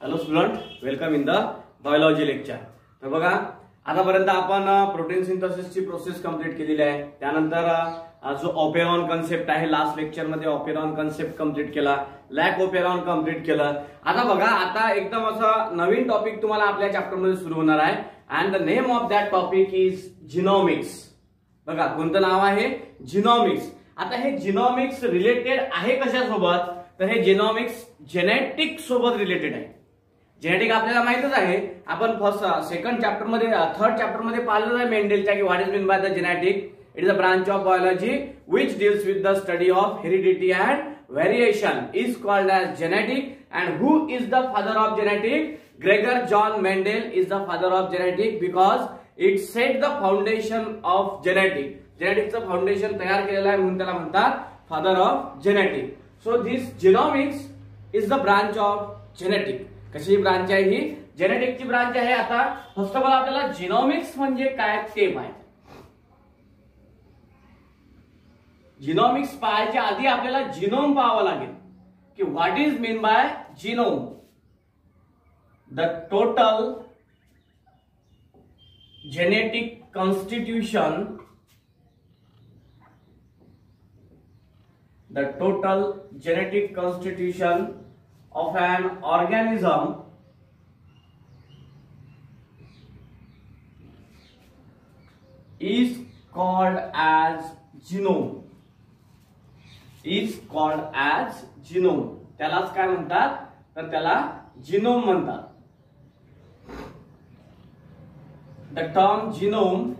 Hello student, welcome in the biology lecture. तर बघा, आतापर्यंत आपण प्रोटीन सिंथेसिसची प्रोसेस कंप्लीट केलेली आहे. त्यानंतर जो ऑपेरॉन कन्सेप्ट आहे, लास्ट लेक्चर मध्ये ऑपेरॉन कन्सेप्ट कंप्लीट केला, लॅक ऑपेरॉन कंप्लीट केलं. आता बघा, आता एकदम असं नवीन टॉपिक तुम्हाला आपल्या चॅप्टर मध्ये सुरू होणार आहे. And the name of that topic is genomics. बघा, कोणतं नाव आहे? जिनोमिक्स. आता हे जिनोमिक्स रिलेटेड आहे कशासोबत? तर हे जिनोमिक्स जेनेटिक सोबत रिलेटेड आहे. जेनेटिक आपल्याला माहितच आहे, आपण सेकंड चॅप्टर मध्ये, थर्ड चॅप्टर मध्ये पाहिलं आहे मेंडेलच्या की what is mean by the genetic. It is a branch of biology which deals with the study of heredity and variation is called as genetic. And who is the father of genetic? Gregor John Mendel is the father of genetic because it set the foundation of genetic. जेनेटिकचं foundation तयार केलेलं आहे म्हणून त्याला म्हणतात father of genetic. So this genomics is the branch of genetic. कशी branch आहे ही? जेनेटिकची branch आहे. आता फर्स्ट ऑफ ऑल आपल्याला जिनोमिक्स म्हणजे काय ते माहिती. जिनोमिक्स पाहायच्या आधी आपल्याला जिनोम पाहावं लागेल की what is mean by genome. The total genetic constitution, the total genetic constitution of an organism is called as genome. Is called as genome. त्यालाच काय म्हणतात? तर त्याला जिनोम म्हणतात. The term genome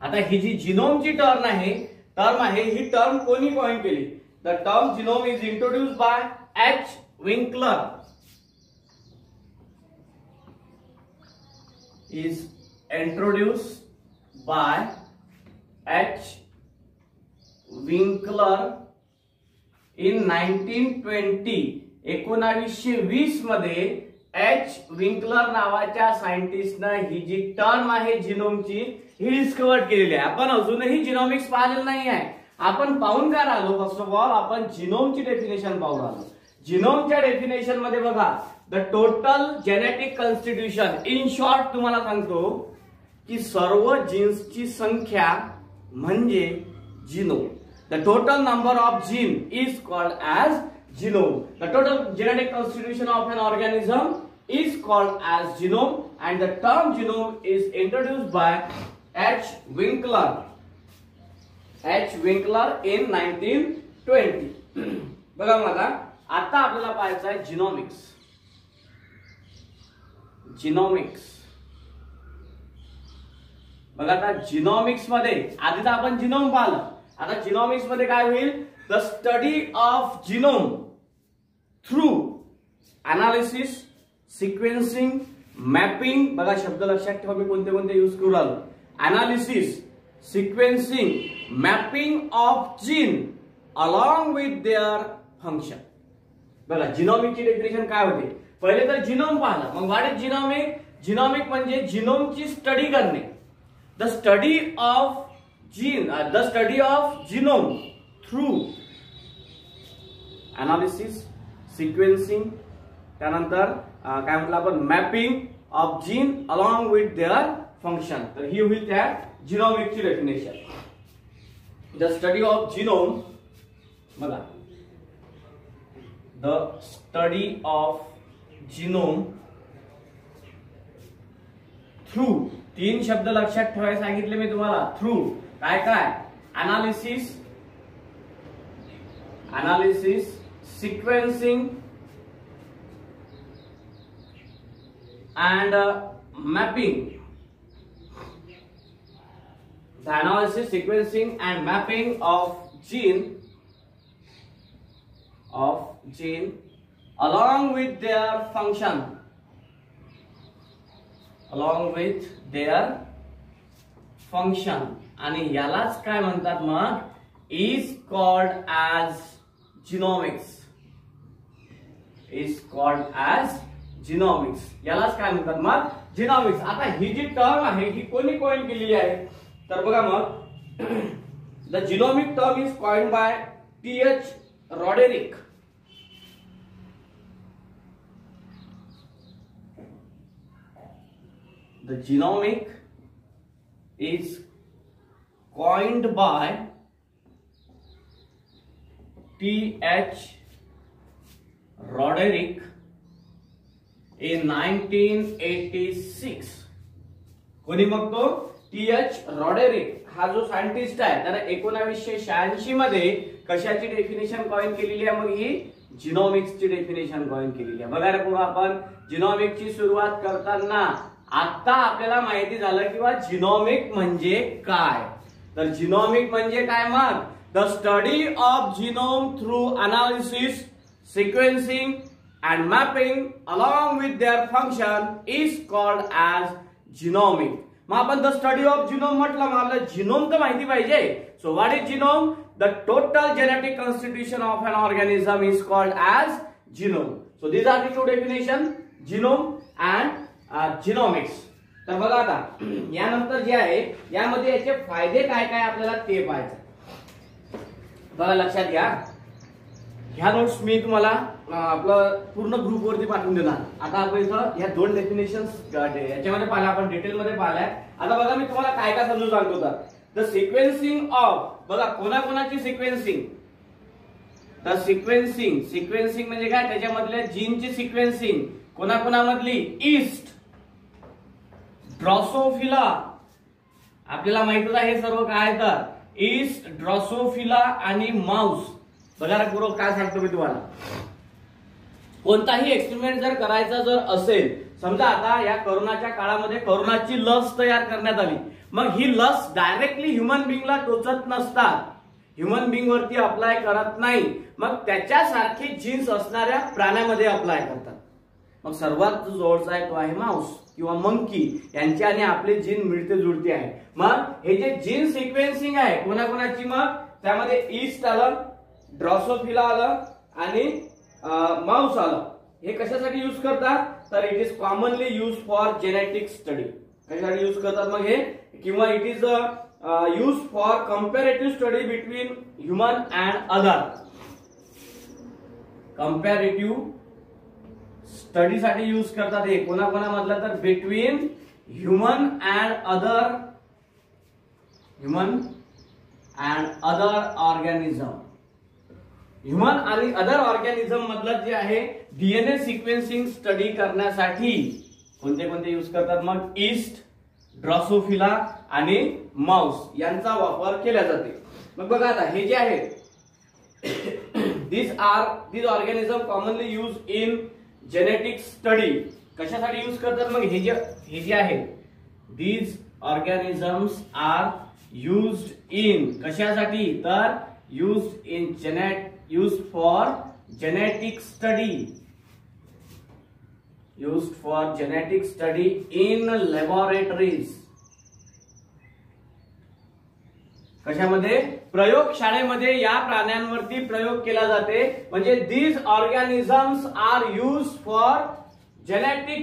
आता ही जी जिनोमची टर्म आहे ही टर्म कोणी कॉइन केली? The term genome is introduced by H Winkler. Is introduced by H Winkler in 1920. 1920 मध्ये एच विंकलर नावाच्या सायंटिस्टनं ही जी टर्म आहे जिनोमची ही डिस्कवर केलेली आहे. आपण अजूनही जिनोमिक्स पाहिलेलं नाही आहे. आपण पाहून काय राहिलो? फर्स्ट ऑफ ऑल आपण जिनोमची डेफिनेशन पाहून राहिलो. जिनोमच्या डेफिनेशन मध्ये बघा, the total genetic constitution. In short तुम्हाला सांगतो की सर्व जीन्सची संख्या म्हणजे genome. The total number of gene is called as genome. The total genetic constitution of an organism is called as genome, and the term genome is introduced by H. Winkler. H. Winkler in 1920. बघा मला आता आपल्याला पाहायचं आहे genomics. Genomics बघा, आता genomics मध्ये आधीच आपण जिनोम पाहिलं. आता जिनोमिक्स मध्ये काय होईल? The study of genome through analysis, sequencing, mapping. बघा, शब्द लक्षात ठेवा मी कोणते कोणते यूज करू राहिलो. Analysis, sequencing, mapping of gene along with their function. बघा, जिनोमिकची डेफिनेशन काय होते? पहिले तर जिनोम पाहिलं, मग व्हॉट इज जिनोमिक? जिनोमिक म्हणजे जिनोमची स्टडी करणे. The study of gene, the study of genome through analysis, sequencing, त्यानंतर काय म्हटलं आपण? Mapping of gene along with their function. तर ही होईल त्या जिनोमिकची definition. The study of genome. बघा, the study of genome through. 3 शब्द लक्षात ठेवायला सांगितले मी तुम्हाला. थ्रू काय काय? Analysis, sequencing and mapping. The analysis, sequencing and mapping of gene along with their function. आणि यालाच काय म्हणतात मग? is called as genomics. Is called as genomics. यालाच काय म्हणतात मग? जिनोमिक्स. आता ही जी टर्म आहे ही कोणी कॉइन केलेली आहे? तर बघा मग, the genomic term is coined bye T.H. Roderick. The genomic is coined by T.H. Roderick in 1986. कोणी मग तो T.H. रॉडेरिक हा जो सायंटिस्ट आहे त्याने 1986 मध्ये कशाची डेफिनेशन कॉइन केलेली आहे? मग ही जिनोमिक्सची डेफिनेशन कॉइन केलेली आहे. बघा रे पूर्व, आपण जिनोमिक्सची सुरुवात करताना आता आपल्याला माहिती झालं किंवा जिनोमिक म्हणजे काय. तर जिनोमिक म्हणजे काय? मग the study of genome through analysis, sequencing and mapping along with their function is called as genomic. मग आपण द स्टडी ऑफ जिनोम म्हटलं, मग आपल्याला जिनोम तर माहिती पाहिजे. So what is genome? The total genetic constitution of an organism is called as genome. So these are the two definition, genome and genomics. तर बघा आता यानंतर जे आहे यामध्ये याचे फायदे काय काय आपल्याला ते पाहायचं. बघा लक्षात घ्या, ह्या नोट्स मी तुम्हाला आपलं पूर्ण ग्रुप वरती पाठवून देणार. आता आपण इथं ह्या दोन डेफिनेशन्स याच्यामध्ये पाहिल्या, आपण डिटेल मध्ये पाहिल्या. आता बघा मी तुम्हाला काय काय समजून सांगतो. तर द सिक्वेन्सिंग ऑफ, बघा कोणाकोणाची सिक्वेन्सिंग? द सिक्वेन्सिंग म्हणजे काय? त्याच्यामधल्या जीनची सिक्वेन्सिंग. कोणाकोणामधली? ईस्ट, ड्रॉसोफिला, आपल्याला माहितच आहे हे सर्व काय. तर ईस्ट, ड्रॉसोफिला आणि माऊस. बघा पूर्व काय सांगतो मी तुम्हाला. कोणताही एक्सपेरिमेंट जर करायचा जर असेल, समजा आता या कोरोनाच्या काळामध्ये कोरोनाची लस तयार करण्यात आली, मग ही लस डायरेक्टली ह्युमन बिंगला टोचत नसतात, ह्युमन बिंग वरती अप्लाय करत नाही, मग त्याच्यासारखे जीन्स असणाऱ्या प्राण्यामध्ये अप्लाय करतात. मग सर्वात जवळचा आहे तो आहे माऊस किंवा मंकी, यांची आणि आपले जीन मिळते जुळते आहे. मग हे जे जीन सिक्वेन्सिंग आहे कोणाकोणाची, मग त्यामध्ये ईस्ट आलं, ड्रॉसोफिला आलं आणि माऊस आलं. हे कशासाठी यूज करतात? तर it is commonly use for genetic study. कशासाठी यूज करतात मग हे? किंवा it is use for comparative study between human and other. Comparative study साठी यूज करतात. हे कोणाकोणामधलं? तर between human and other organism. Human आणि अदर ऑर्गॅनिझम मधलं जे आहे डीएनए सिक्वेन्सिंग स्टडी करण्यासाठी कोणते कोणते यूज करतात? मग ईस्ट, ड्रॉसोफिला आणि माऊस यांचा वापर केला जाते. मग बघा आता हे जे आहे these organism commonly use in genetic study. कशासाठी यूज करतात? मग हे जे आहे these organisms are used in, कशासाठी? तर used for genetic study in laboratories. कशामध्ये? प्रयोगशाळेमध्ये या प्राण्यांवरती प्रयोग केला जाते. म्हणजे these organisms are used for genetic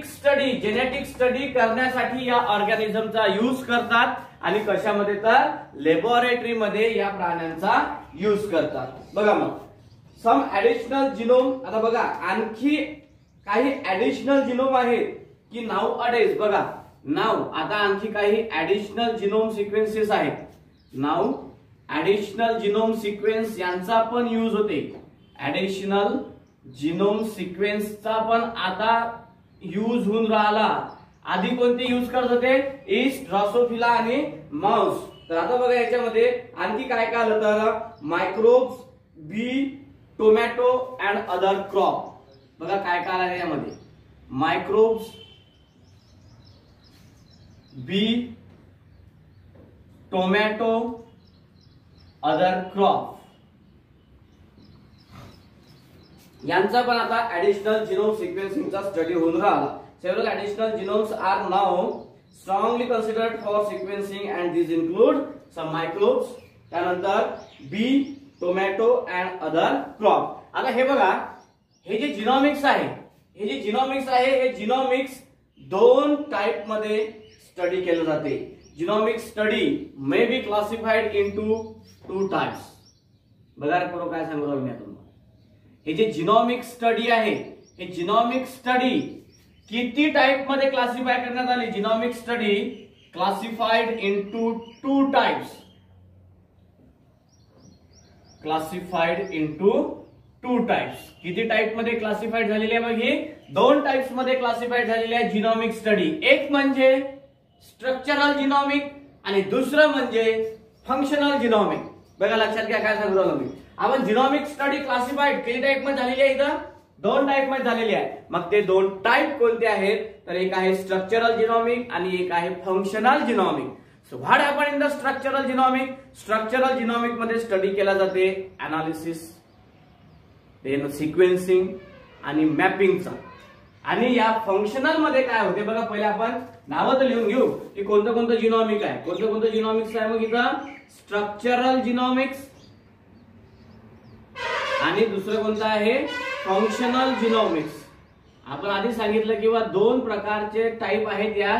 study करण्यासाठी या ऑर्गॅनिझमचा यूज करतात. आणि कशामध्ये? तर लॅबोरेटरी मध्ये या प्राण्यांचा यूज करतात. बघा मग सम ऍडिशनल जिनोम. आता बघा आणखी काही ऍडिशनल जिनोम आहेत की नाव अडेज. बघा नाव आता आणखी काही ऍडिशनल जिनोम सिक्वेन्सेस आहेत. नाव ऍडिशनल जिनोम सिक्वेन्स यांचा पण यूज होते. ऍडिशनल जिनोम सिक्वेन्सचा पण आता यूज होऊन राहिला. आधी कोणते यूज करत होते? ईस्ट, ड्रॉसोफिला आणि माऊस. तर आता बघा याच्यामध्ये आणखी काय काय आलं? तर microbes, bee, tomato and other crop. बघा काय काय आलं यामध्ये? Microbes, bee, tomato, other crop यांचा पण आता ऍडिशनल जिनोम सिक्वेन्सिंगचा स्टडी होऊन राहिला. Several additional genomes are now strongly considered for sequencing and these include some microbes, त्यानंतर बी, टोमॅटो and other crop. आता हे बघा हे जे जिनोमिक्स आहे, हे जिनोमिक्स दोन टाइप मध्ये स्टडी केलं जाते. Genomics study may be classified into 2 types. बघा पूर्व काय सांगू राहिलो मी तुम्हाला. हे जे जिनॉमिक स्टडी आहे, हे जिनॉमिक स्टडी किती टाइप मध्ये क्लासिफाय करण्यात आली? Genomic study classified into 2 types. Classified into 2 types. किती टाइप मध्ये क्लासिफाइड झालेली आहे? मग ही 2 टाइप्स मध्ये क्लासिफाइड झालेली आहे जिनॉमिक स्टडी. एक म्हणजे स्ट्रक्चरल जिनॉमिक आणि दुसरं म्हणजे फंक्शनल जिनॉमिक. बघा लक्षात घ्या काय सांगू राहिलो मी. आपण जिनॉमिक स्टडी क्लासिफाइड किती टाइप मध्ये झालेली आहे? इथं 2 टाइप मध्ये झालेली आहे. मग ते 2 टाइप कोणते आहेत? तर एक आहे स्ट्रक्चरल जिनॉमिक आणि एक आहे functional genomic. So what happen in the structural genomic? Structural genomic मध्ये स्टडी केला जाते अनालिसिस, देन सिक्वेन्सिंग आणि मॅपिंगचा. आणि या फंक्शनल मध्ये काय होते बघा, पहिले आपण नावं तर लिहून घेऊ की कोणतं कोणतं जिनॉमिक आहे. कोणतं जिनॉमिक्स आहे? मग इथं स्ट्रक्चरल जिनॉमिक्स आणि दुसरं कोणतं आहे? फंक्शनल जिनॉमिक्स. आपण आधी सांगितलं की 2 प्रकारचे टाइप आहेत या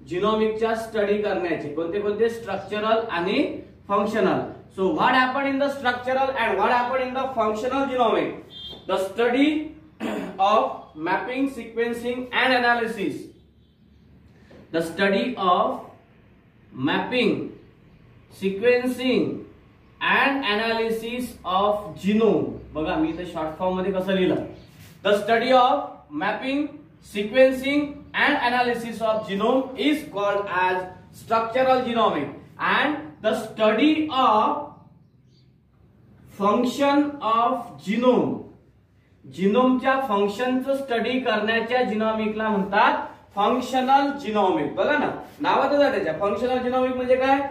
जिनॉमिकच्या स्टडी करण्याचे. कोणते कोणते? स्ट्रक्चरल आणि functional. So what happen in the structural and what happen in the functional genomic? The study of mapping, sequencing and analysis. The study of mapping, sequencing and analysis of genome. बघा मी इथे short form मध्ये कसं लिहिलं. The study of mapping, sequencing and analysis of genome is called as structural genomic, and the study of function of genome, जिनोमच्या फंक्शनचं study करण्याच्या जिनॉमिकला म्हणतात फंक्शनल जिनॉमिक. बघा ना नावातच आहे त्याच्या. फंक्शनल जिनॉमिक म्हणजे काय?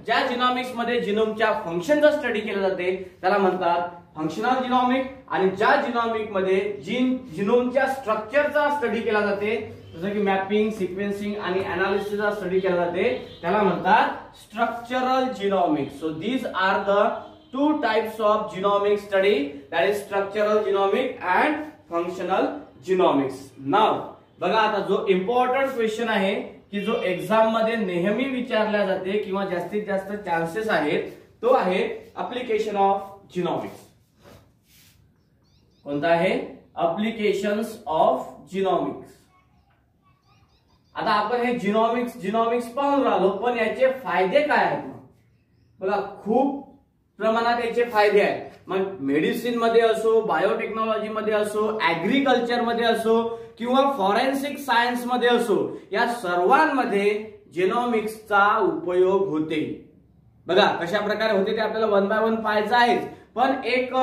ज्या जिनॉमिक्स मध्ये जिनोमच्या फंक्शनचा स्टडी केला जाते त्याला म्हणतात फंक्शनल जिनॉमिक. आणि ज्या जिनॉमिक मध्ये जिनोमच्या स्ट्रक्चरचा स्टडी केला जाते, जसं की मॅपिंग, सिक्वेन्सिंग आणि अनालिसिसचा स्टडी केला जाते, त्याला म्हणतात structural genomic. So these are the 2 types of genomic study, that is structural genomic and functional genomics. Now बघा आता जो इम्पॉर्टंट क्वेश्चन आहे की जो एक्झाम मध्ये नेहमी विचारला जाते किंवा जास्तीत जास्त चान्सेस आहेत, तो आहे ऍप्लिकेशन ऑफ जिनॉमिक्स. कोणता आहे? Applications of genomics. आता आपण हे जिनॉमिक्स पाहून राहिलो, पण याचे फायदे काय आहेत? बघा खूप प्रमाणात याचे फायदे आहेत. मग मेडिसिन मध्ये असो, बायोटेक्नॉलॉजी मध्ये असो, ऍग्रीकल्चर मध्ये असो किंवा फॉरेन्सिक सायन्स मध्ये असो, या सर्वांमध्ये जिनॉमिक्सचा उपयोग होते. बघा कशा प्रकारे होते ते आपल्याला 1 by 1 पाहायचं आहे. पण एक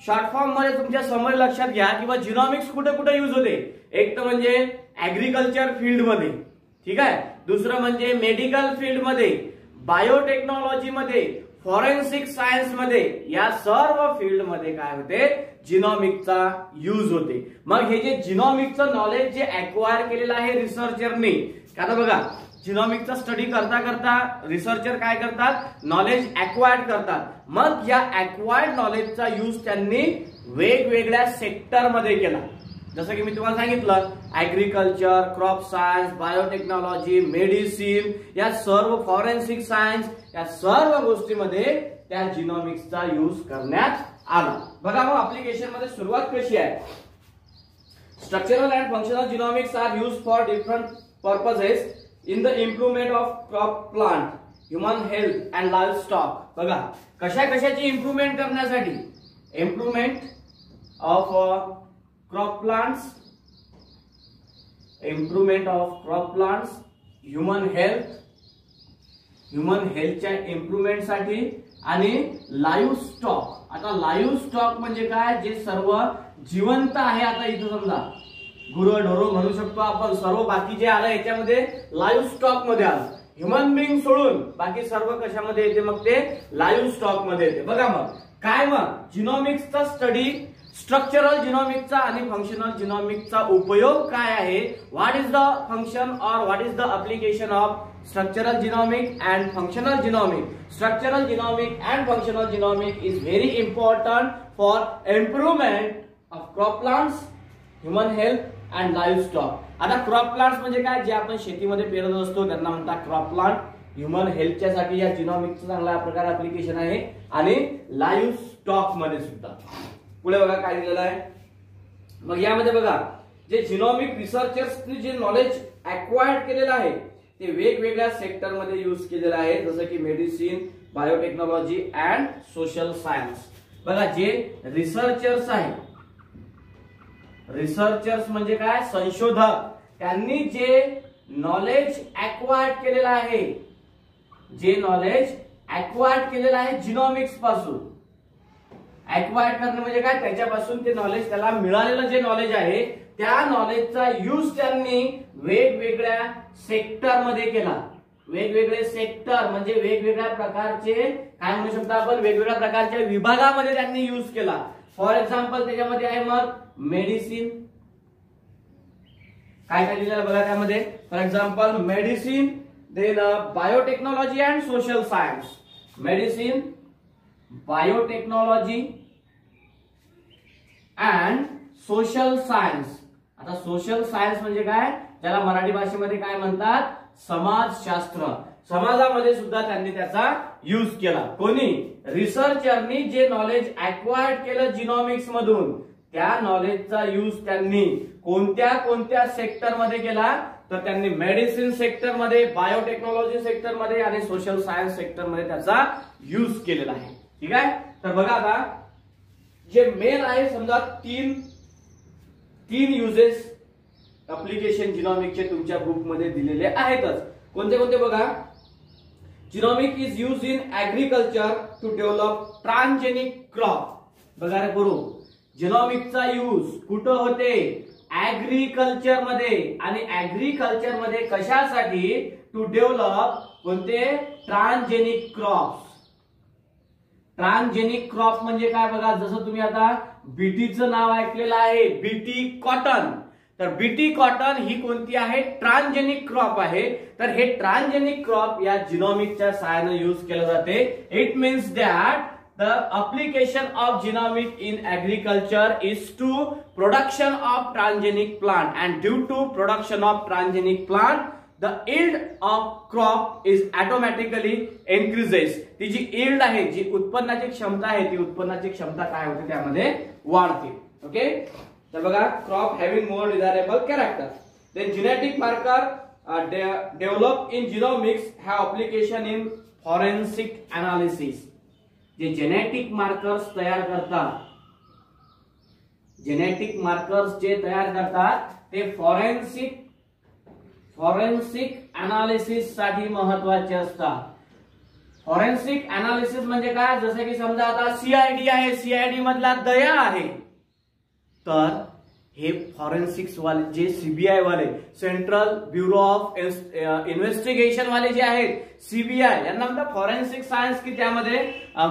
शॉर्ट फॉर्म मध्ये तुमच्या समोर लक्षात घ्या किंवा जिनॉमिक्स कुठे कुठे युज होते. एक तर म्हणजे ऍग्रीकल्चर फील्ड मध्ये, ठीक आहे. दुसरं म्हणजे मेडिकल फील्ड मध्ये, बायोटेक्नॉलॉजी मध्ये, फॉरेन्सिक सायन्स मध्ये, या सर्व फील्ड मध्ये काय होते? जिनॉमिकचा यूज होते. मग हे जे जिनॉमिकचं नॉलेज जे अक्वायर केलेलं आहे रिसर्चरने, आता बघा जिनॉमिकचा स्टडी करता करता रिसर्चर काय करतात? नॉलेज अक्वायर्ड करतात. मग या अक्वायर्ड नॉलेजचा यूज त्यांनी वेगवेगळ्या सेक्टर मध्ये केला. जसं की मी तुम्हाला सांगितलं agriculture, crop science, biotechnology, medicine, या सर्व फॉरेन्सिक सायन्स, या सर्व गोष्टीमध्ये त्या जिनॉमिक्सचा यूज करण्यात आला. बघा मग ऍप्लिकेशन मध्ये सुरुवात कशी आहे? Structural and functional genomics are used for different purposes in the improvement of crop plant, human health and livestock. बघा कशाची इम्प्रुव्हमेंट करण्यासाठी? Improvement of crop plants, improvement of crop plants, human हेल्थच्या improvement साठी, आणि livestock. आता livestock म्हणजे काय? जे सर्व जिवंत आहे. आता इथं समजा गुरं ढोरं म्हणू शकतो आपण, सर्व बाकी जे आलं याच्यामध्ये लाईव्ह स्टॉक मध्ये आलं. ह्युमन बिंग सोडून बाकी सर्व कशामध्ये येते? मग ते लाईव्ह स्टॉक मध्ये येते. बघा मग काय मग जिनॉमिक्सचा स्टडी, स्ट्रक्चरल जिनॉमिक्सचा आणि फंक्शनल जिनॉमिक्सचा उपयोग काय आहे? व्हॉट इज द फंक्शन और what is the application of structural genomic and functional genomic? Structural genomic and functional genomic is very important for improvement of crop plants, human health and livestock. आता crop plants म्हणजे काय? जे आपण शेतीमध्ये पेरत असतो त्यांना म्हणतात क्रॉप प्लांट. ह्युमन हेल्थच्या साठी या जिनॉमिक्सचं चांगल्या प्रकारे ऍप्लिकेशन आहे, आणि लाईव्ह स्टॉक मध्ये सुद्धा. पुढे बघा काय दिलेलं आहे. मग यामध्ये बघा जे जिनोमिक रिसर्चर्सनी जे नॉलेज अक्वायर्ड केलेलं आहे ते वेगवेगळ्या सेक्टरमध्ये यूज केलेलं आहे, जसं की medicine, biotechnology and social science. बघा जे रिसर्चर्स आहे, रिसर्चर्स म्हणजे काय, संशोधक, त्यांनी जे नॉलेज अक्वायर्ड केलेलं आहे, जे नॉलेज अक्वायर्ड केलेलं आहे जिनोमिक्स पासून. अक्वायर्ड करणे म्हणजे काय, त्याच्यापासून ते नॉलेज, त्याला मिळालेलं जे नॉलेज आहे त्या नॉलेजचा यूज त्यांनी वेगवेगळ्या सेक्टर मध्ये केला. वेगवेगळे सेक्टर म्हणजे वेगवेगळ्या प्रकारचे काय म्हणू शकतो आपण, वेगवेगळ्या प्रकारच्या विभागामध्ये त्यांनी यूज केला. फॉर एक्झाम्पल त्याच्यामध्ये आहे मग मेडिसिन, काय काय दिलेलं बघा त्यामध्ये. For example medicine, then biotechnology and social science. Medicine, biotechnology and social science. आता सोशल सायन्स म्हणजे काय, ज्याला मराठी भाषेमध्ये काय म्हणतात, समाजशास्त्र. समाजामध्ये सुद्धा त्यांनी त्याचा यूज केला. कोणी, रिसर्चरनी जे नॉलेज अक्वायर्ड केलं जिनोमिक्स मधून त्या नॉलेजचा यूज त्यांनी कोणत्या कोणत्या सेक्टर मध्ये केला, तर त्यांनी मेडिसिन सेक्टर मध्ये, बायोटेक्नॉलॉजी सेक्टर मध्ये आणि सोशल सायन्स सेक्टर मध्ये त्याचा यूज केलेला आहे. ठीक आहे. तर बघा आता जे मेन आहे, समजा तीन युजेस ऍप्लिकेशन जिनोमिकचे तुमच्या बुक मध्ये दिलेले आहेतच. कोणते कोणते बघा. Genomic is use in agriculture to develop transgenic crop. बघा रे गुरु, जिनोमिकचा यूज कुठं होते, ऍग्रीकल्चर मध्ये. आणि ऍग्रीकल्चर मध्ये कशासाठी, टू डेव्हलप कोणते, ट्रान्सजेनिक क्रॉप्स. ट्रान्सजेनिक क्रॉप म्हणजे काय बघा, जसं तुम्ही आता बीटीचं नाव ऐकलेलं आहे, बीटी कॉटन. तर बीटी कॉटन ही कोणती आहे, ट्रान्सजेनिक क्रॉप आहे. तर हे ट्रान्सजेनिक क्रॉप या जिनोमिकच्या सहाय्याने यूज केलं जाते. It means that the application of genomic in agriculture is to production of transgenic plant, and due to production of transgenic plant the yield of crop is automatically increases. ती जी yield आहे, जी उत्पन्नाची क्षमता आहे, ती उत्पन्नाची क्षमता काय होते, त्यामध्ये वाढते. ओके. तर बघा, crop having more desirable character. Then genetic marker develop in genomics have application in forensic analysis. जे जेनेटिक मार्कर्स तयार करतात, जेनेटिक मार्कर्स जे तयार करतात ते फॉरेन्सिक अनालिसिस साठी महत्वाचे असतात. फॉरेन्सिक अनालिसिस म्हणजे काय, जसं की समजा आता सीआयडी आहे, सीआयडी मधला दया आहे, तर हे फॉरेन्सिक्स वाले जे सीबीआय वाले, सेंट्रल ब्युरो ऑफ इन्व्हेस्टिगेशन वाले जे आहेत, सीबीआय, यांना म्हणतात फॉरेन्सिक सायन्स, की त्यामध्ये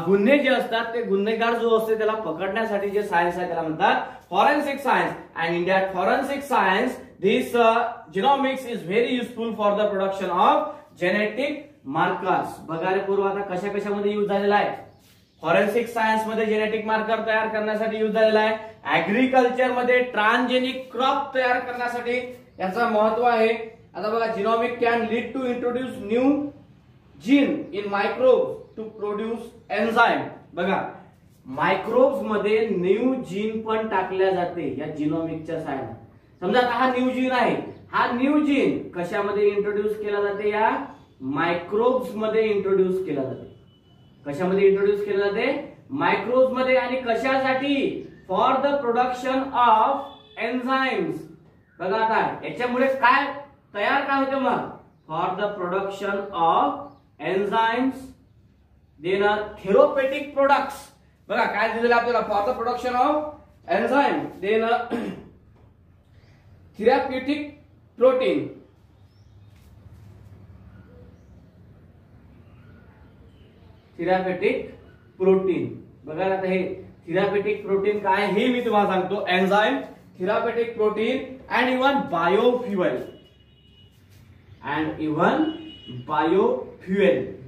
गुन्हे जे असतात ते गुन्हेगार जो असते त्याला पकडण्यासाठी जे सायन्स आहे त्याला म्हणतात forensic science. And in that forensic science this genomics is very useful for the production of genetic markers. बघा रे पूर्व, आता कशा कशामध्ये यूज झालेला आहे, फॉरेन्सिक सायन्स मध्ये जेनेटिक मार्कर तयार करण्यासाठी यूज झालेला आहे. ऍग्रीकल्चर मध्ये ट्रान्सजेनिक क्रॉप तयार करण्यासाठी याचा महत्व आहे. आता बघा, genomic can lead to introduce new gene in microbes to produce enzyme. बघा, मायक्रोब्स मध्ये न्यू जीन पण टाकल्या जाते या जिनोमिकच्या साहाय्याने. समजा आता हा न्यू जीन आहे, हा न्यू जीन कशामध्ये इंट्रोड्यूस केला जाते, या मायक्रोब्स मध्ये इंट्रोड्यूस केला जाते. कशामध्ये इंट्रोड्यूस केलं जाते, मायक्रोब्स मध्ये. आणि कशासाठी, for the production of enzymes. बघा आता याच्यामुळे काय तयार काय होते मग, for the production of enzymes, then therapeutic products. बघा काय दिलेलं आपल्याला, for the production of enzyme, then therapeutic protein. Therapeutic protein. बघा आता हे थेरप्युटिक प्रोटीन काय हे मी तुम्हाला सांगतो. Enzyme, therapeutic protein and even biofuel.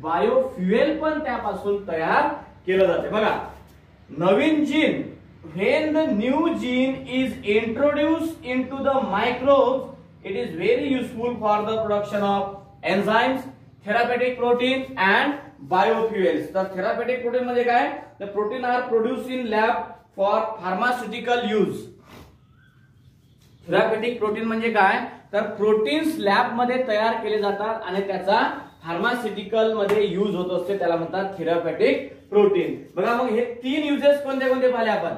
Biofuel पण त्यापासून तयार केलं जाते. बघा, नवीन gene, when the new gene is introduced into the microbes, it is very useful for the production of enzymes, therapeutic protein and biofuels. तर therapeutic protein म्हणजे काय, the protein are produced in lab for pharmaceutical use. Therapeutic protein म्हणजे काय, तर proteins lab मध्ये तयार केले जातात आणि त्याचा फार्मास्युटिकल मध्ये यूज होत असते, त्याला म्हणतात थेरॅप्युटिक प्रोटीन. बघा मग हे 3 युजेस कोणते कोणते पाहिले आपण.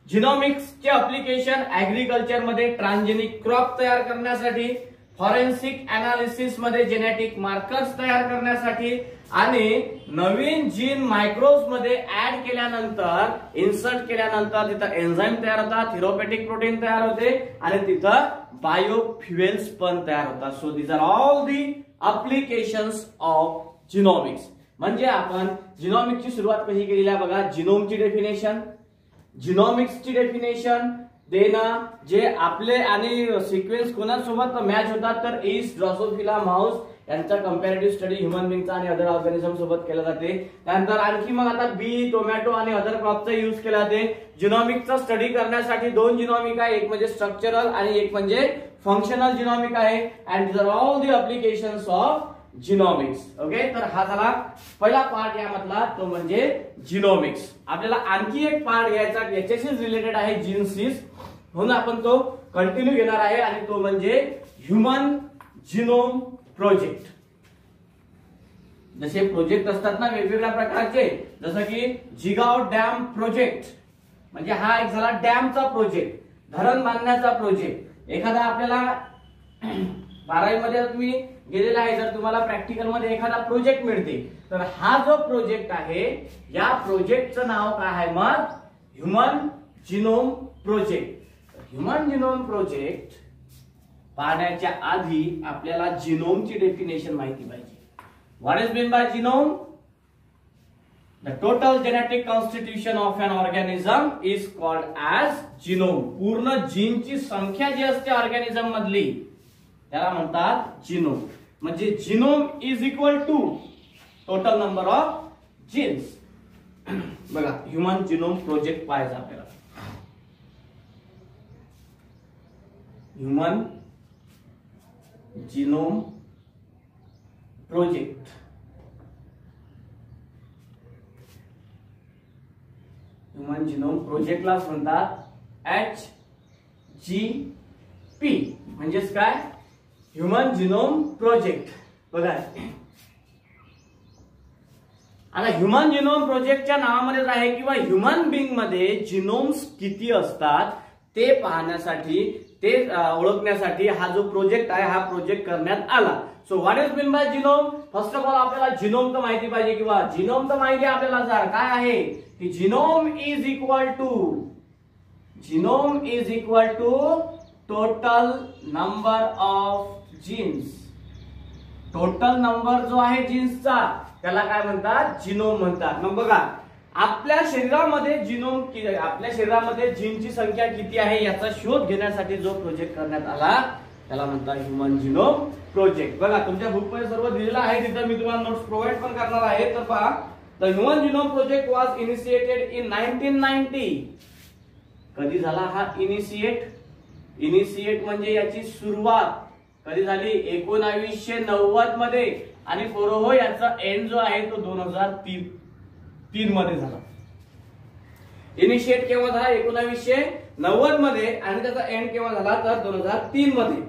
जिनोमिक्सचे ऍप्लिकेशन ऍग्रीकल्चर मध्ये ट्रान्सजेनिक क्रॉप तयार करण्यासाठी, फॉरेन्सिक अनालिसिस मध्ये जेनेटिक मार्कर्स तयार करण्यासाठी, आणि नवीन जीन मायक्रोब्स मध्ये ऍड केल्यानंतर, इन्सर्ट केल्यानंतर तिथं एन्झाईम तयार होतात, थेरॅप्युटिक प्रोटीन तयार होते आणि तिथं बायोफ्युएल्स पण तयार होतात. So these are all the applications of genomics. म्हणजे आपण जिनोमिक्सची सुरुवात कशी केलेली आहे बघा. जिनोमची डेफिनेशन, जिनोमिक्सची डेफिनेशन, देन जे आपले आणि सिक्वेन्स कोणासोबत मॅच होतात, तर ईस्ट, ड्रोसोफिला, माउस यांचा कंपॅरेटिव्ह स्टडी ह्युमन बिंगचा आणि अदर ऑर्गॅनिझम सोबत केला जाते. त्यानंतर आणखी मग आता बी, टोमॅटो आणि अदर क्रॉपचा यूज केला जाते. जिनोमिक्सचा स्टडी करण्यासाठी 2 जिनोमिक आहे, एक म्हणजे स्ट्रक्चरल आणि एक म्हणजे फंक्शनल जिनोमिक आहे. And these are all the applications of genomics. Okay, तर हा झाला पहिला पार्ट यामधला, तो म्हणजे जिनोमिक्स. आपल्याला आणखी एक पार्ट घ्यायचा, याच्याशीच रिलेटेड आहे, जीन्सिस, म्हणून आपण तो कंटिन्यू घेणार आहे आणि तो म्हणजे ह्युमन जिनोम प्रोजेक्ट. जसे प्रोजेक्ट असतात ना वेगवेगळ्या प्रकारचे, जसं की जिगाव डॅम प्रोजेक्ट, म्हणजे हा एक झाला डॅमचा प्रोजेक्ट, धरण बांधण्याचा प्रोजेक्ट. एखादा आपल्याला 12वी मध्ये तुम्ही गेलेला आहे, जर तुम्हाला प्रॅक्टिकल मध्ये एखादा प्रोजेक्ट मिळते, तर हा जो प्रोजेक्ट आहे या प्रोजेक्टचं नाव काय आहे, मग human genome project. Human genome project पाहण्याच्या आधी आपल्याला जिनोमची डेफिनेशन माहिती पाहिजे. What is mean by genome? The total genetic constitution of an organism is called as genome. पूर्ण जीनची संख्या जी असते ऑर्गॅनिझम मधली त्याला म्हणतात जिनोम. म्हणजे genome is equal to total number of genes. बघा ह्युमन जिनोम प्रोजेक्ट पाहायचा आपल्याला. Human genome project, human genome प्रोजेक्टला म्हणतात HGP. म्हणजेच काय, ह्युमन जिनोम प्रोजेक्ट. बघा आता ह्युमन जिनोम प्रोजेक्टच्या नावामध्येच आहे किंवा ह्युमन बिंग मध्ये जिनोम्स किती असतात ते पाहण्यासाठी, ते ओळखण्यासाठी हा जो प्रोजेक्ट आहे हा प्रोजेक्ट करण्यात आला. So what is mean by genome? First of all आपल्याला जिनोम तर माहिती पाहिजे किंवा जिनोम तर माहिती आपल्याला जर काय आहे की genome is equal to total number of genes. Total number जो आहे जीन्सचा त्याला काय म्हणतात, जिनोम म्हणतात. मग बघा आपल्या शरीरामध्ये आपल्या शरीरामध्ये जीनची संख्या किती आहे याचा शोध घेण्यासाठी जो प्रोजेक्ट करण्यात आला त्याला म्हणतात ह्युमन जिनोम प्रोजेक्ट. बघा तुमच्या बुक मध्ये सर्व दिलेलं आहे, तिथं मी तुम्हाला नोट्स प्रोव्हाइड पण करणार आहे. तर पहा, the human genome project was initiated in 1990. कधी झाला हा इनिशिएट म्हणजे याची सुरुवात कधी झाली, 1990 मध्ये. आणि पोरोहो याचा एंड जो आहे तो 2003 मध्ये झाला. इनिशिएट केव्हा झाला, 1990 मध्ये, आणि त्याचा एंड केव्हा झाला तर 2003 मध्ये.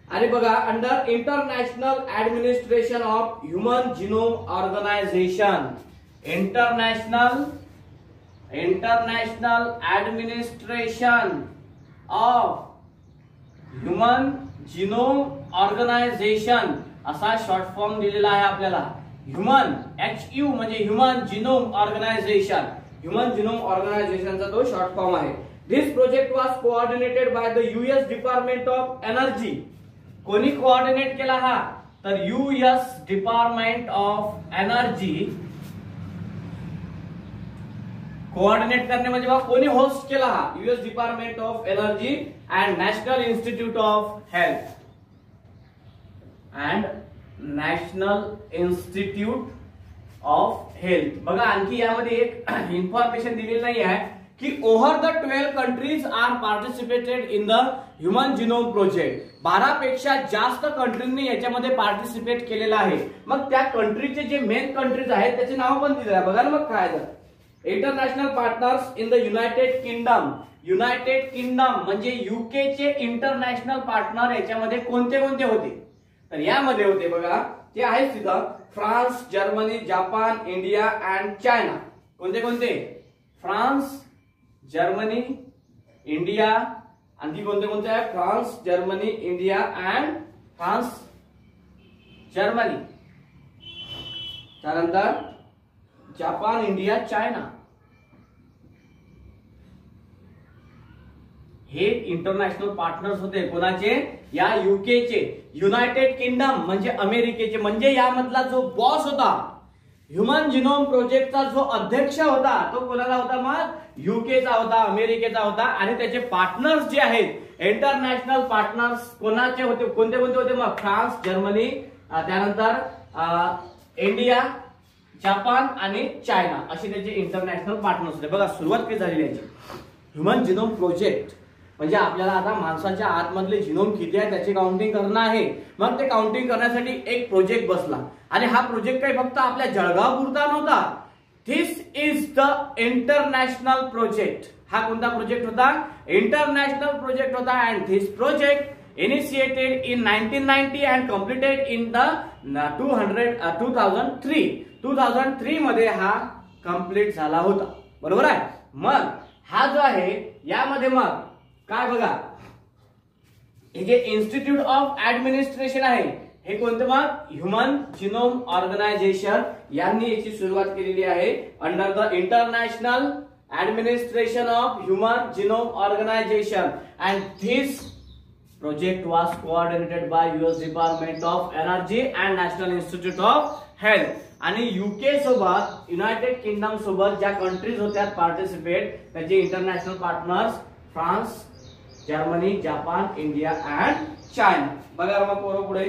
आणि बघा under international administration of human genome organization, international administration of human genome organization असा शॉर्ट फॉर्म दिलेला आहे आपल्याला. ह्युमन HU म्हणजे human genome organization, human genome ऑर्गनायझेशनचा तो शॉर्ट फॉर्म आहे. This project was coordinated by the US department of energy. कोणी coordinate केला हा तर US department of energy. Coordinate करणे म्हणजे बघा कोणी होस्ट केला हा, US department of energy and national institute of health and national institute of health. बघा आणखी यामध्ये एक इन्फॉर्मेशन दिलेली नाही आहे की over the 12 countries are participated in the human genome project. 12 पेक्षा जास्त कंट्रींनी याच्यामध्ये पार्टिसिपेट केलेला आहे. मग त्या कंट्रीचे जे मेन कंट्रीज आहेत त्याचे नाव पण दिले आहे. बघा ना मग काय international partners in the United kingdom. United kingdom म्हणजे युके चे इंटरनॅशनल पार्टनर याच्यामध्ये कोणते कोणते होते? तर यामध्ये होते बघा, ते आहेत तिथं France, Germany, Japan, India and China. कोणते कोणते? फ्रान्स, जर्मनी, इंडिया, आणखी कोणते कोणते आहे? France, Germany, India and France, Germany. त्यानंतर जपान, इंडिया, चायना. हे इंटरनॅशनल पार्टनर्स होते. कोणाचे? या युकेचे. युनायटेड किंगडम म्हणजे अमेरिकेचे. म्हणजे यामधला जो बॉस होता, ह्युमन जिनोम प्रोजेक्टचा जो अध्यक्ष होता, तो कोणाला होता? मग युकेचा होता, अमेरिकेचा होता. आणि त्याचे पार्टनर्स जे आहेत इंटरनॅशनल पार्टनर्स कोणाचे होते? कोणते कोणते होते? मग फ्रान्स, जर्मनी, त्यानंतर इंडिया, जपान आणि चायना असे त्याचे इंटरनॅशनल पार्टनर्स होते. बघा सुरुवात कशी झालेली आहे. ह्युमन जिनोम प्रोजेक्ट म्हणजे आपल्याला आता माणसाच्या आतमधले जिनोम किती आहे त्याची काउंटिंग करणं आहे. मग ते काउंटिंग करण्यासाठी एक प्रोजेक्ट बसला आणि हा प्रोजेक्ट काही फक्त आपल्या जळगाव पुरता नव्हता. दिस इज द इंटरनॅशनल प्रोजेक्ट. हा कोणता प्रोजेक्ट होता? इंटरनॅशनल प्रोजेक्ट होता. And this project initiated in 1990 and completed in the 2003 मध्ये हा कंप्लीट झाला होता. बरोबर आहे. मग हा जो आहे यामध्ये मग काय बघा, हे जे इन्स्टिट्यूट ऑफ ऍडमिनिस्ट्रेशन आहे हे कोणतं? मग ह्युमन जिनोम ऑर्गनायझेशन यांनी याची सुरुवात केलेली आहे. Under the international administration of human genome organisation. And this project was coordinated by US department of energy and national institute of health. आणि युके सोबत, युनायटेड किंगडम सोबत ज्या कंट्रीज होत्या पार्टिसिपेट, त्याचे international partners France, Germany, Japan, India and China. बघा मग पुढे.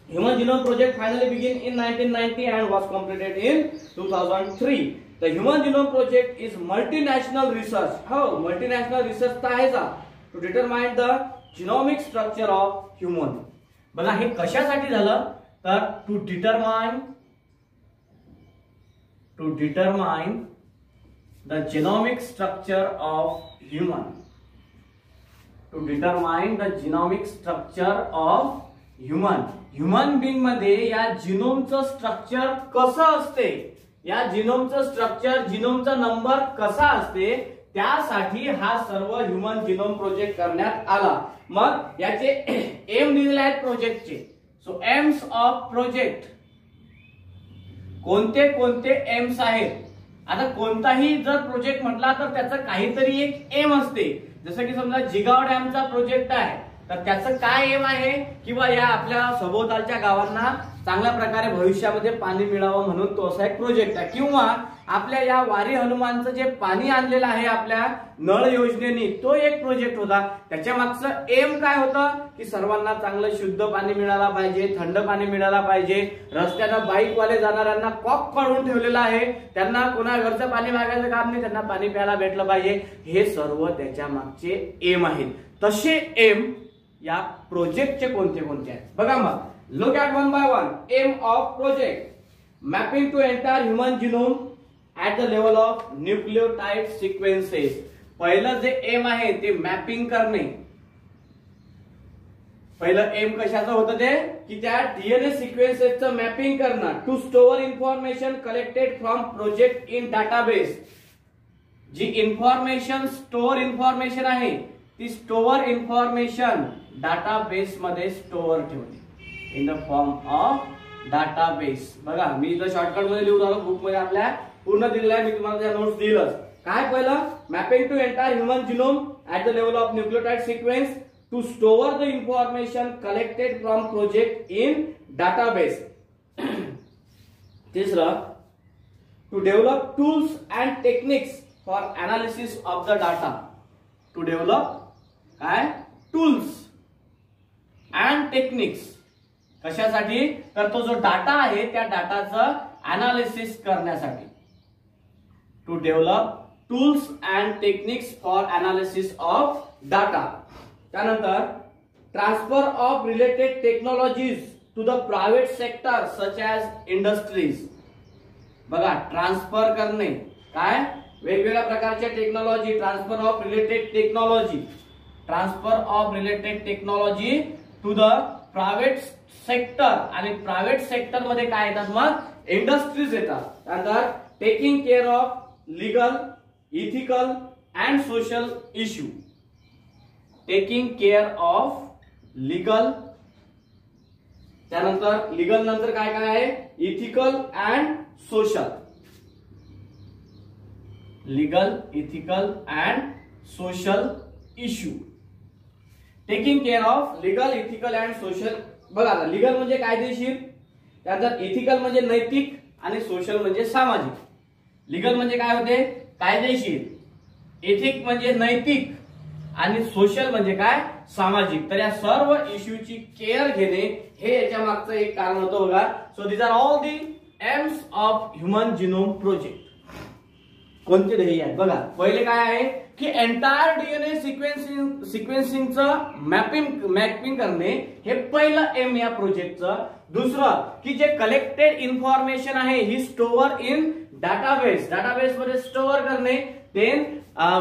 Human genome project finally begin in 1990 and was completed in 2003. The Human Genome Project is multinational research. हो, multinational research तर आहेच to determine the genomic structure of human. बघा हे कशासाठी झालं? तर to determine the genomic structure of human. To determine the genomic structure of human. Human being मध्ये या जिनोमचं स्ट्रक्चर कसं असते, या जिनोमचं स्ट्रक्चर, जिनोमचा नंबर कसा असते, त्यासाठी हा सर्व ह्युमन जिनोम प्रोजेक्ट करण्यात आला. मग याचे एम दिलेले आहेत प्रोजेक्टचे. सो एम्स ऑफ प्रोजेक्ट, कोणते कोणते एम्स आहेत? आता कोणताही जर प्रोजेक्ट म्हटला तर त्याचं काहीतरी एक एम असते. जसं की समजा जिगाव डॅमचा प्रोजेक्ट आहे तर त्याचं काय एम आहे? किंवा या आपल्या सभोवतालच्या गावांना चांगल्या प्रकारे भविष्यामध्ये पाणी मिळावं म्हणून तो असा एक प्रोजेक्ट आहे. किंवा आपल्या या वारी हनुमानचं जे पाणी आणलेलं आहे आपल्या नळ योजनेने, तो एक प्रोजेक्ट होता. त्याच्या मागचं एम काय होतं? की सर्वांना चांगलं शुद्ध पाणी मिळाला पाहिजे, थंड पाणी मिळाला पाहिजे. रस्त्यानं बाईकवाले जाणाऱ्यांना कॉक काढून ठेवलेला आहे, त्यांना कोणा घरचं पाणी मागायचं काम नाही, त्यांना पाणी प्यायला भेटलं पाहिजे. हे सर्व त्याच्या मागचे एम आहेत. तसे एम या प्रोजेक्टचे कोणते कोणते आहेत बघा. मग look at one by one. Aim of project, mapping to entire human genome at the level of nucleotide sequences. पहिलं जे एम आहे ते मॅपिंग करणे. पहिलं एम कशाचं होतं ते? की त्या डीएनए सिक्वेन्सेसचं मॅपिंग करणं. To store information collected from project in database. जी इन्फॉर्मेशन, स्टोअर इन्फॉर्मेशन आहे ती स्टोअर इन्फॉर्मेशन डाटाबेस मध्ये स्टोअर ठेवली in the form of database. बघा मी इथं शॉर्टकट मध्ये लिहून आलो, बुक मध्ये आपल्या पूर्ण दिलेलं आहे, मी तुम्हाला त्या नोट्स दिलंच. काय पहिलं? Mapping to entire human genome at the level of nucleotide sequence to store the information collected from project in database. तिसरं, to develop tools and techniques for analysis of the data. To develop काय? Tools and techniques. कशासाठी? तर तो जो data आहे त्या डाटाचं analysis करण्यासाठी. To develop tools and techniques for analysis of data. त्यानंतर transfer of related technologies to the private sector such as industries. बघा ट्रान्सफर करणे, काय वेगवेगळ्या प्रकारच्या technology, transfer of related technology to the private sector, आणि private sector मध्ये काय येतात मग इंडस्ट्रीज येतात. त्यानंतर taking care of legal, ethical and social issue, taking care of legal, त्यानंतर लीगल नंतर काय काय आहे ethical and social, legal, ethical and social issue, taking care of legal, ethical and social. बघा आता लीगल म्हणजे कायदेशीर, त्यानंतर इथिकल म्हणजे नैतिक आणि सोशल म्हणजे सामाजिक. लीगल म्हणजे काय होते कायदेशीर, एथिक म्हणजे नैतिक आणि सोशल म्हणजे काय सामाजिक. तर या सर्व इश्यूची केअर घेणे हे याच्या मागचं एक कारण होतं बघा. So these are all the aims of human genome project. कोणते ध्येय आहेत बघा. पहिले काय आहे की एंटायर डीएनए सिक्वेन्सिंगचं मॅपिंग करणे हे पहिलं एम या प्रोजेक्टचं. दुसरं की जे कलेक्टेड इन्फॉर्मेशन आहे ही स्टोअर इन डाटाबेस मध्ये स्टोअर करणे. देन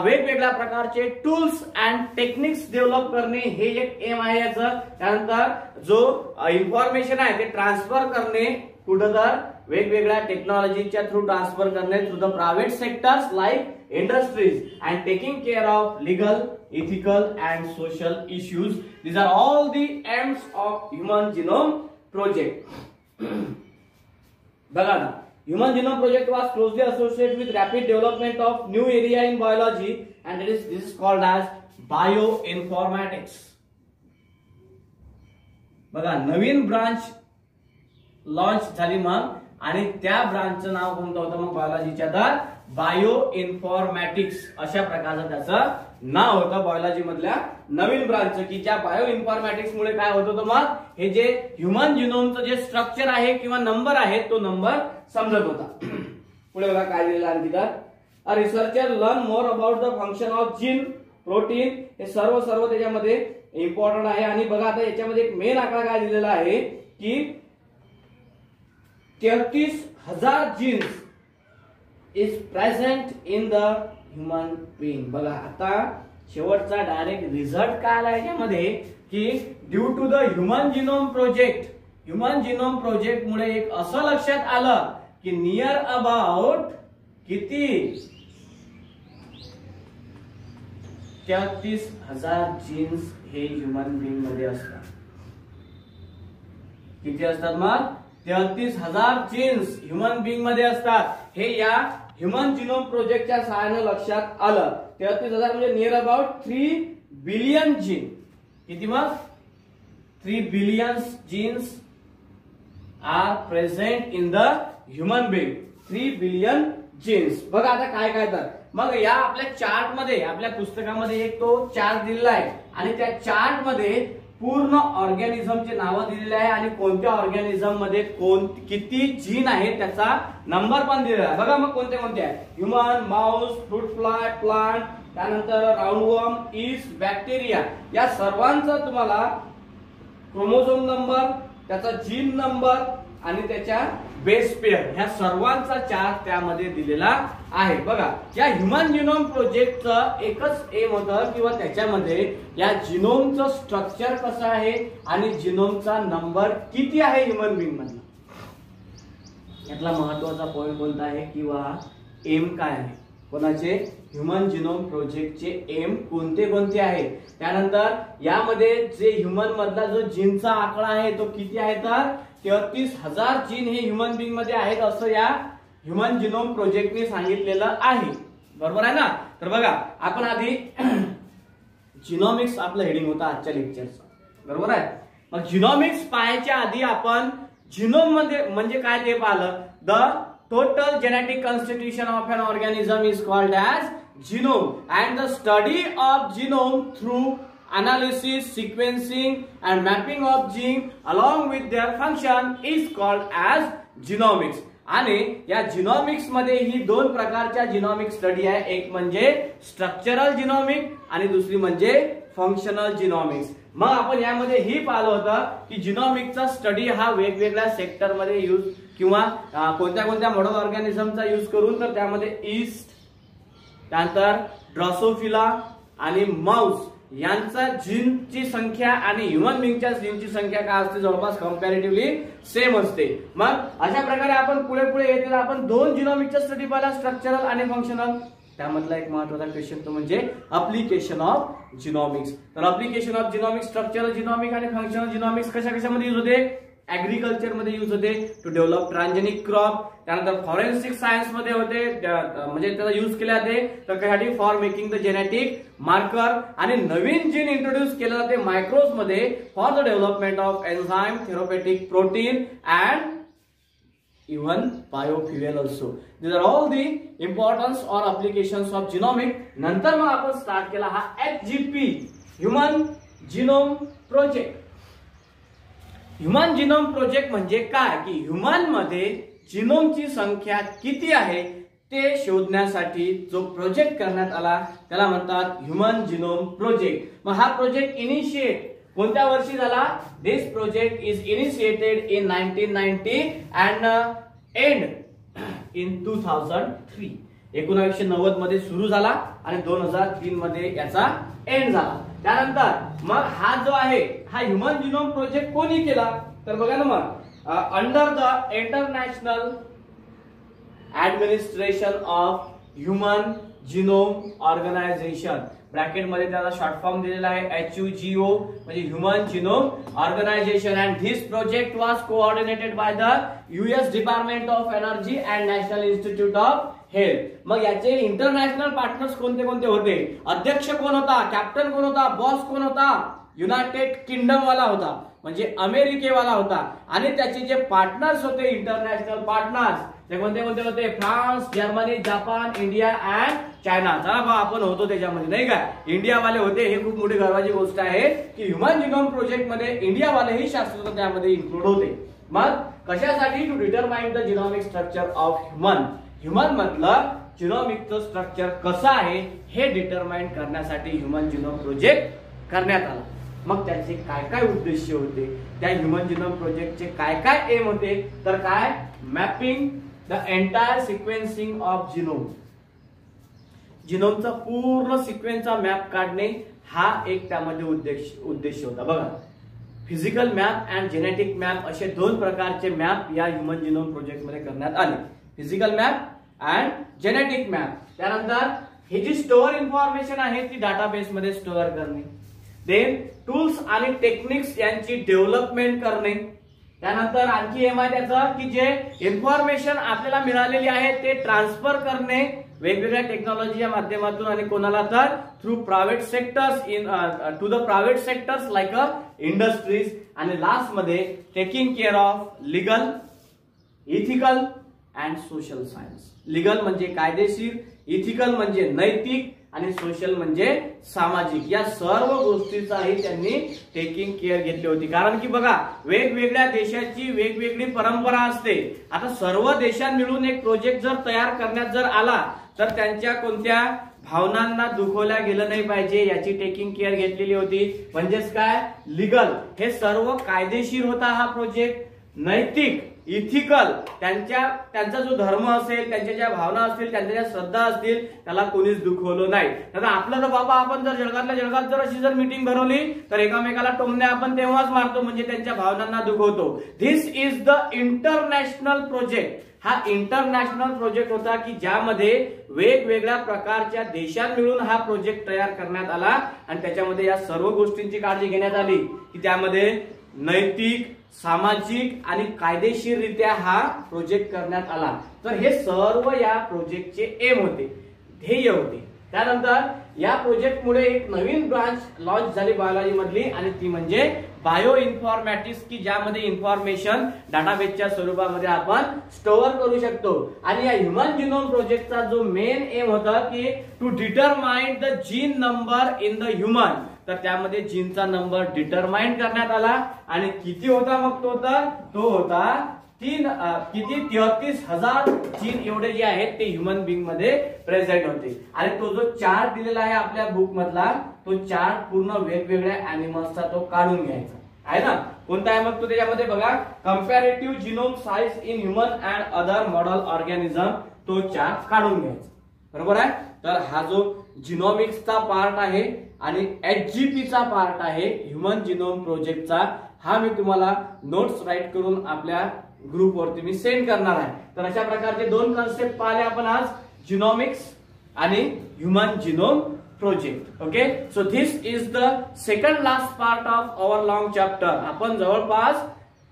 वेगवेगळ्या प्रकारचे टूल्स अँड टेक्निक्स डेव्हलप करणे हे एक एम आहे याचं. त्यानंतर जो इन्फॉर्मेशन आहे ते ट्रान्सफर करणे कुठं तर वेगवेगळ्या टेक्नॉलॉजीच्या थ्रू ट्रान्सफर करणे through the private sectors like industries and taking care of legal, ethical and social issues. These are all the aims of human genome project. बघा ना, Human Genome Project was closely associated with rapid development of new area in biology, and this is called as bioinformatics. बघा नवीन branch launch झाली मग, आणि त्या ब्रांचचं नाव कोणतं होतं मग बायोलॉजीच्या तर बायो इन्फॉर्मॅटिक्स अशा प्रकारचं त्याचं नाव होतं बायोलॉजी मधल्या नवीन ब्रांच. की ज्या बायो इन्फॉर्मॅटिक्स मुळे काय होत होतं मग हे जे ह्युमन जिनोमचं जे स्ट्रक्चर आहे किंवा नंबर आहे तो नंबर समजत होता. पुढे बघा काय दिलेलं आणखी तर a researcher learn more about the function of gene, protein. हे सर्व त्याच्यामध्ये इम्पॉर्टंट आहे. आणि बघा आता याच्यामध्ये एक मेन आकडा काय दिलेला आहे की 33,000 genes is present in the human being. बघा आता शेवटचा डायरेक्ट रिझल्ट काय आला याच्यामध्ये की due to the human genome project मुळे एक असं लक्षात आलं की नियर अबाउट किती 33,000 जीन्स हे ह्युमन बीइंग मध्ये असतात. किती असतात मग 33,000 जीन्स ह्युमन बीइंग मध्ये असतात. हे या ह्युमन जिनोम प्रोजेक्टच्या सहाय्याने लक्षात आलं. 33,000 म्हणजे नियर अबाउट 3 बिलियन जीन. किती मग 3 billion genes are present in the human being. 3 billion genes. बघा आता काय तर मग या आपल्या चार्ट मध्ये आपल्या पुस्तकामध्ये एक तो चार्ट दिलेला आहे, आणि त्या चार्ट मध्ये पूर्ण ऑर्गॅनिझमचे नावं दिलेले आहे आणि कोणत्या ऑर्गॅनिझम मध्ये किती जीन आहे त्याचा नंबर पण दिलेला आहे. बघा मग कोणते आहे human, Mouse, fruit fly, plant, त्यानंतर राऊंडवर्म, ईस्ट, बॅक्टेरिया. या सर्वांचा तुम्हाला क्रोमोझोम नंबर, त्याचा जीन नंबर आणि त्याच्या बेस पेअर ह्या सर्वांचा चार्ट त्यामध्ये दिलेला आहे. बघा या ह्युमन जिनोम प्रोजेक्टचं एकच एम होतं किंवा त्याच्यामध्ये या जिनोमचं स्ट्रक्चर कसं आहे आणि जिनोमचा नंबर किती आहे ह्युमन बीइंग मधला. यातला महत्वाचा पॉइंट कोणता आहे किंवा एम काय आहे कोणाचे ह्युमन जिनोम प्रोजेक्टचे एम कोणते आहे. त्यानंतर यामध्ये जे ह्युमन मधला जो जीनचा आकडा आहे तो किती आहे तर 33,000 जीन हे ह्युमन बीइंग मध्ये आहेत असं या ह्युमन जिनोम प्रोजेक्टने सांगितलेलं आहे. बरोबर आहे ना. तर बघा आपण आधी जिनोमिक्स आपलं हेडिंग होतं आजच्या लेक्चरचं. बरोबर आहे. मग जिनोमिक्स पाहायच्या आधी आपण जिनोम मध्ये म्हणजे काय ते पाहिलं. The total genetic constitution of an organism is called as genome, and the study of genome through analysis, sequencing and mapping of gene along with their function is called as genomics. आणि या genomics मध्ये ही दोन प्रकारच्या genomic study आहे. एक म्हणजे structural genomic आणि दुसरी म्हणजे फंक्शनल जिनोमिक्स. मग आपण यामध्ये ही पाहिलं होतं की जिनोमिकचा स्टडी हा वेगवेगळ्या सेक्टर मध्ये यूज किंवा कोणत्या कोणत्या मॉडल ऑर्गॅनिझमचा यूज करून, तर त्यामध्ये ईस्ट, त्यानंतर ड्रॉसोफिला आणि माऊस यांचा जीनची संख्या आणि ह्युमन बिंगच्या जीनची संख्या काय असते, जवळपास कंपॅरेटिव्हली सेम असते. मग अशा प्रकारे आपण पुढे पुढे येतील आपण 2 जिनोमिकच्या स्टडी पाहिला, स्ट्रक्चरल आणि फंक्शनल. त्यामधला एक महत्त्वाचा क्वेश्चन तो म्हणजे अप्लिकेशन ऑफ जिनोमिक्स. तर application of genomics, structural genomic आणि फंक्शनल जिनोमिक्स कशा कशामध्ये यूज होते, ऍग्रिकल्चर मध्ये यूज होते टू डेव्हलप ट्रान्जेनिक क्रॉप, त्यानंतर फॉरेन्सिक सायन्स मध्ये होते म्हणजे त्याचा यूज केला जाते तर कशासाठी, for making the genetic marker, आणि नवीन जीन इंट्रोड्यूस केलं जाते मायक्रोज मध्ये for the development of enzyme, therapeutic protein and even biofuel also. These are all the importance or applications of genomic. नंतर मग आपण स्टार्ट केला हा HGP, human genome project. Human genome project म्हणजे काय की ह्युमन मध्ये जिनोमची संख्या किती आहे ते शोधण्यासाठी जो प्रोजेक्ट करण्यात आला त्याला म्हणतात ह्युमन जिनोम प्रोजेक्ट. मग हा प्रोजेक्ट इनिशिएट कोणत्या वर्षी झाला, this project is initiated in 1990 and end in 2003. 1990 मध्ये सुरू झाला आणि 2003 मध्ये याचा एंड झाला. त्यानंतर मग हा जो आहे हा ह्युमन जिनोम प्रोजेक्ट कोणी केला, तर बघा ना मग under the international administration of human genome organization, bracket मध्ये त्याला शॉर्ट फॉर्म दिलेला आहे HUGO म्हणजे human genome organisation. And this project was coordinated by the US department of energy and national institute of health. मग याचे international partners कोणते कोणते होते, अध्यक्ष कोण होता, कॅप्टन कोण होता, बॉस कोण होता, युनायटेड किंगडम वाला होता म्हणजे अमेरिकेवाला होता, आणि त्याचे जे पार्टनर्स होते इंटरनॅशनल पार्टनर्स ते कोणते कोणते होते, France, Germany, Japan, India and China. चला बा आपण होतो त्याच्यामध्ये नाही का, इंडिया वाले होते. हे खूप मोठी गर्वाची गोष्ट आहे की ह्युमन जिनोम प्रोजेक्ट मध्ये इंडिया वालेही शास्त्रज्ञ त्यामध्ये इन्क्लूड होते. मग कशासाठी, to determine the genomic structure of human, human मधलं जिनोमिकचं स्ट्रक्चर कसं आहे हे डिटरमाइन करण्यासाठी ह्युमन जिनोम प्रोजेक्ट करण्यात आला. मग त्याचे काय काय उद्देश होते, त्या ह्युमन जिनोम प्रोजेक्टचे काय काय एम होते, तर काय, mapping the entire sequencing of genome, जिनोमचा पूर्ण सिक्वेन्सचा मॅप काढणे हा एक त्यामध्ये उद्देश होता. बघा, physical map and genetic map असे 2 प्रकारचे मॅप या ह्युमन जिनोम प्रोजेक्ट मध्ये करण्यात आले, physical map and genetic map. त्यानंतर ही जी स्टोअर इन्फॉर्मेशन आहे ती डाटाबेस मध्ये स्टोअर करणे, देन टूल्स आणि टेक्निक्स यांची डेव्हलपमेंट करणे. त्यानंतर आणखी एम आहे त्याचं की जे इन्फॉर्मेशन आपल्याला मिळालेली आहे ते ट्रान्सफर करणे वेगवेगळ्या टेक्नॉलॉजीच्या माध्यमातून, आणि कोणाला तर through private sectors in to the private sectors like industries. आणि लास्ट मध्ये taking care of legal, ethical and social science. Legal म्हणजे कायदेशीर, इथिकल म्हणजे नैतिक आणि सोशल म्हणजे सामाजिक. या सर्व गोष्टीचाही त्यांनी टेकिंग केअर घेतली होती. कारण की बघा, वेगवेगळ्या देशाची वेगवेगळी परंपरा असते. आता सर्व देशांत मिळून एक प्रोजेक्ट जर तयार करण्यात जर आला तर त्यांच्या कोणत्या भावनांना दुखवल्या गेलं नाही पाहिजे याची टेकिंग केअर घेतलेली होती. म्हणजेच काय, लिगल हे सर्व कायदेशीर होता हा प्रोजेक्ट, नैतिक, इथिकल त्यांचा जो धर्म असेल, त्यांच्या ज्या भावना असतील, त्यांच्या ज्या श्रद्धा असतील त्याला कोणीच दुखवलं नाही. तर आपलं तर बाबा आपण जर जळगावल्या जळगाव जर अशी जर मीटिंग भरवली तर एकामेकाला टोमणे आपण तेव्हाच मारतो म्हणजे त्यांच्या भावनांना दुखवतो. This is the international project. हा इंटरनॅशनल प्रोजेक्ट होता की ज्यामध्ये वेगवेगळ्या प्रकारच्या देशात मिळून हा प्रोजेक्ट तयार करण्यात आला आणि त्याच्यामध्ये या सर्व गोष्टींची काळजी घेण्यात आली की त्यामध्ये नैतिक, सामाजिक आणि कायदेशीररित्या हा प्रोजेक्ट करण्यात आला. तर हे सर्व या प्रोजेक्टचे एम होते, ध्येय होते. त्यानंतर या प्रोजेक्टमुळे एक नवीन ब्रांच लॉन्च झाली बायोलॉजी मधली आणि ती म्हणजे बायो इन्फॉर्मॅटिक्स, की ज्यामध्ये इन्फॉर्मेशन डाटाबेसच्या स्वरूपामध्ये आपण स्टोअर करू शकतो. आणि या ह्युमन जिनोम प्रोजेक्टचा जो मेन एम होता की to determine the gene number in the human. तर त्यामध्ये जीनचा नंबर डिटरमाइन करण्यात आला आणि किती होता मग तो होता 33,000 जीन एवढे जे आहेत ते ह्युमन बिंग मध्ये प्रेझेंट होते. आणि तो जो चार्ट दिलेला आहे आपल्या बुक मधला तो चार्ट पूर्ण वेगवेगळ्या अॅनिमल्सचा तो काढून घ्यायचा आहे ना. कोणता आहे मग तो त्याच्यामध्ये बघा, comparative genome size in human and other model organism, तो चार्ट काढून घ्यायचा. बरोबर आहे. तर हा जो जिनोमिक्सचा पार्ट आहे आणि HGP चा पार्ट आहे, ह्युमन जिनोम प्रोजेक्टचा, हा मी तुम्हाला नोट्स राईट करून आपल्या ग्रुपवरती मी सेंड करणार आहे. तर अशा प्रकारचे दोन कन्सेप्ट पाहिले आपण आज, जिनोमिक्स आणि human genome project. Okay, so this is the second last part of our long chapter. आपण जवळपास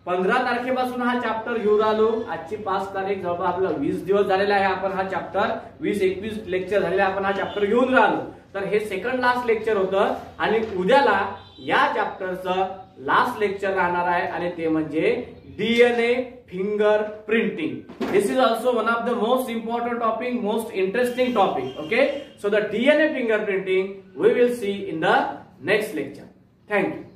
15 तारखेपासून हा चॅप्टर घेऊन आलो. आजची 5 तारीख, जवळपास आपला 20 दिवस झालेला आहे. आपण हा चॅप्टर 20-21 लेक्चर झालेले आपण हा चॅप्टर घेऊन राहिलो. तर हे सेकंड लास्ट लेक्चर होतं आणि उद्याला या चॅप्टरचं लास्ट लेक्चर राहणार आहे आणि ते म्हणजे DNA finger printing. This is also one of the most important topic, most interesting topic. Okay, so the DNA fingerprinting we will see in the next lecture. Thank you.